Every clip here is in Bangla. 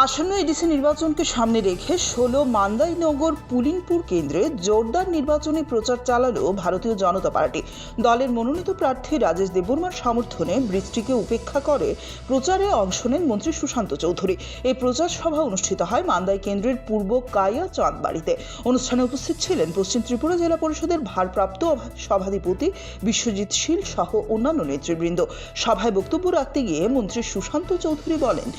আসন্ন এডিসি নির্বাচনকে সামনে রেখে ১৬ মান্দাইনগর পুলিনপুর কেন্দ্রে জোরদার নির্বাচনী প্রচার চালালো ভারতীয় জনতা পার্টি। দলের মনোনীত প্রার্থী রাজেশ দেববর্মার সমর্থনে বৃষ্টিকে উপেক্ষা করে প্রচারে অংশ নেন মন্ত্রী সুশান্ত চৌধুরী। এই প্রচার সভা অনুষ্ঠিত হয় মান্দাই কেন্দ্রের পূর্ব কায়া চাঁদবাড়িতে। অনুষ্ঠানে উপস্থিত ছিলেন পশ্চিম ত্রিপুরা জেলা পরিষদের ভারপ্রাপ্ত সভাধিপতি বিশ্বজিৎ শীল সহ অন্যান্য নেতৃবৃন্দ। সভায় বক্তব্য রাখতে গিয়ে মন্ত্রী সুশান্ত চৌধুরী বলেন,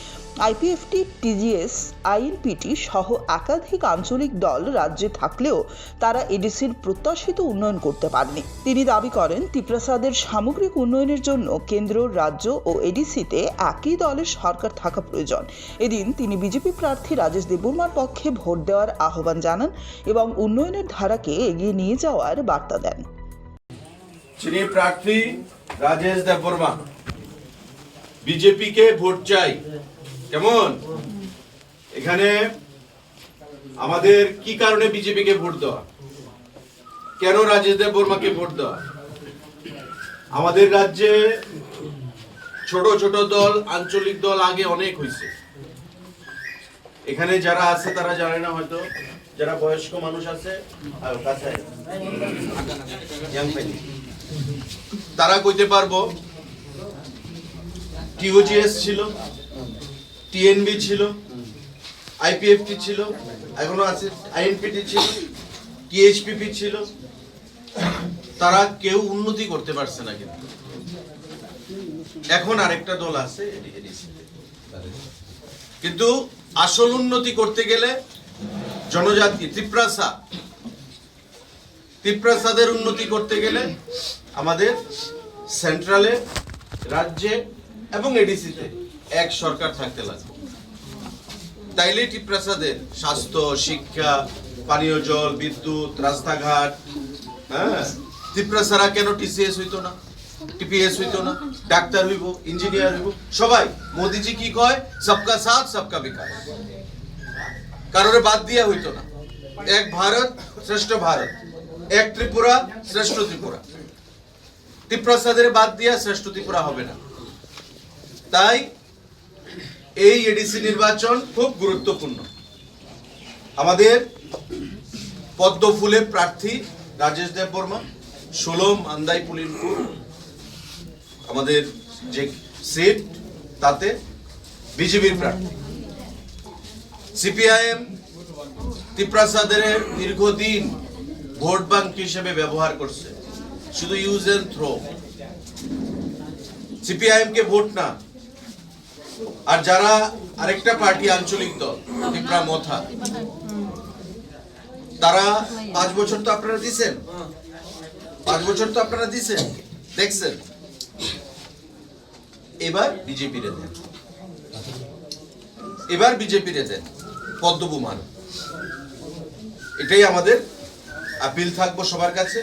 আইপিএফটি, টিজিএস, আইএনপিটি সহ একাধিক আঞ্চলিক দল রাজ্যে থাকলেও তারা এডিসির প্রত্যাশিত উন্নয়ন করতে পারেনি। তিনি দাবি করেন, ত্রিপ্রাসাদের সামগ্রিক উন্নয়নের জন্য কেন্দ্র, রাজ্য ও এডিসিতে একই দলের সরকার থাকা প্রয়োজন। এদিন তিনি বিজেপি প্রার্থী রাজেশ দেববর্মার পক্ষে ভোট দেওয়ার আহ্বান জানান এবং উন্নয়নের ধারাকে এগিয়ে নিয়ে যাওয়ার বার্তা দেন। যিনি প্রার্থী রাজেশ দেববর্মা, বিজেপি কে ভোট চাই। কেমন? এখানে আমাদের কি কারণে বিজেপি কে ভোট দেওয়া, কেন রাজেশ দেববর্মাকে ভোট দেওয়া? আমাদের রাজ্যে ছোট ছোট দল, আঞ্চলিক দল আগে অনেক হয়েছে। এখানে যারা আছে তারা জানে না, হয়তো যারা বয়স্ক মানুষ আছে তারা কইতে পারবো। টিওজিএস ছিল, টিএনবি ছিল, আইপিএফটি ছিল, এখনো আছে, আইএনপিটি ছিল, টিএইচপিপি ছিল। তারা কেউ উন্নতি করতে পারছে না। কিন্তু এখন আরেকটা দল আছে, কিন্তু আসল উন্নতি করতে গেলে জনজাতি ত্রিপ্রাসাদের উন্নতি করতে গেলে আমাদের সেন্ট্রালে, রাজ্যে এবং এডিসিতে এক সরকার থাকতে লাগবে। তাইলে ত্রিপ্রাসাদের স্বাস্থ্য, শিক্ষা, পানীয় জল, বিদ্যুৎ, রাস্তাঘাট, ত্রিপ্রাসারা কেন টিসিএস হইতো না, টিপিএস হইতো না, ডাক্তার হইব, ইঞ্জিনিয়ার হইব, সবাই। মোদিজি কি কয়? সবকা সাথ সবকা বিকাশ। কারোরে বাদ দিয়া হইতো না। এক ভারত শ্রেষ্ঠ ভারত, এক ত্রিপুরা শ্রেষ্ঠ ত্রিপুরা। ত্রিপ্রাসাদের বাদ দিয়া শ্রেষ্ঠ ত্রিপুরা হবে না। তাই এই এডিসি নির্বাচন খুব গুরুত্বপূর্ণ। আমাদের পদ্ম ফুলের প্রার্থী রাজেশ দেববর্মা, ১৬ মান্দাই পুলিনপুর আমাদের যে সিট, তাতে বিজেপির প্রার্থী। সিপিআইএম ত্রিপ্রাসাদের দীর্ঘদিন ভোট ব্যাংক হিসেবে ব্যবহার করছে, শুধু ইউজ এন্ড থ্রো। সিপিআইএম কে ভোট না। আর যারা আরেকটা পার্টি, আঞ্চলিক দল ত্রিপুরা মথা, তারা 5 বছর তো আপনারা দিছেন, 5 বছর তো আপনারা দিছেন, দেখছেন। এবার বিজেপি রে দেন, এবার বিজেপি রে দেন পদ্মবুমান। এটাই আমাদের আপিল থাকবো সবার কাছে।